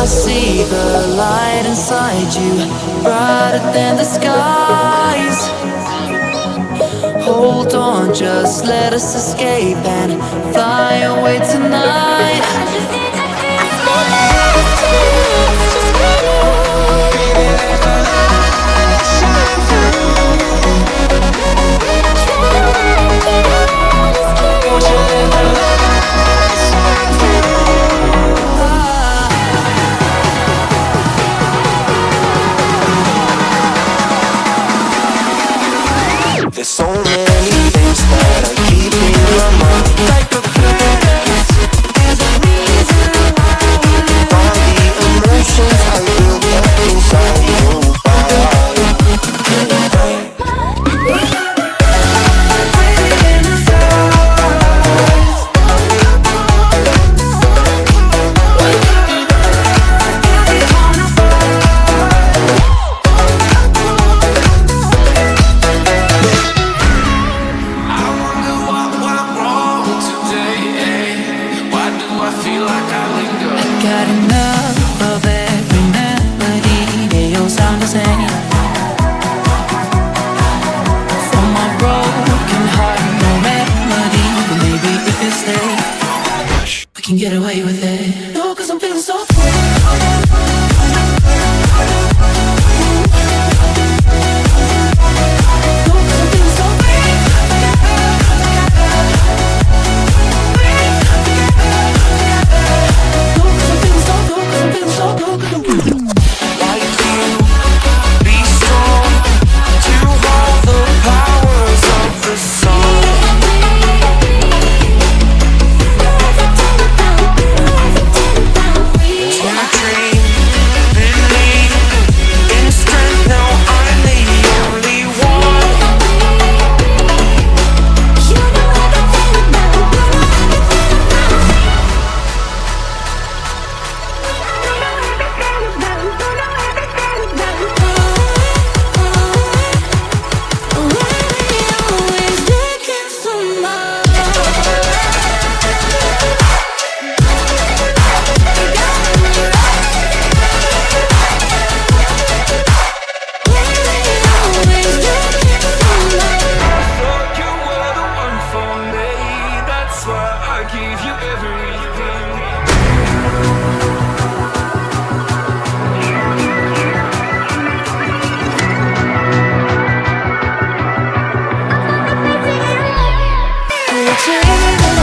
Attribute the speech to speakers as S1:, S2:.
S1: I see the light inside you, brighter than the skies. Hold on, just let us escape and fly away tonight.
S2: There's so many things that I keep in my mind, like a past. There's a reason all the emotions I built up inside your body.
S1: Got enough of every melody, they all sound the same. For my broken heart, no remedy, but maybe if you stay, we can get away with it. No, 'cause I'm feeling so free.
S3: Dreaming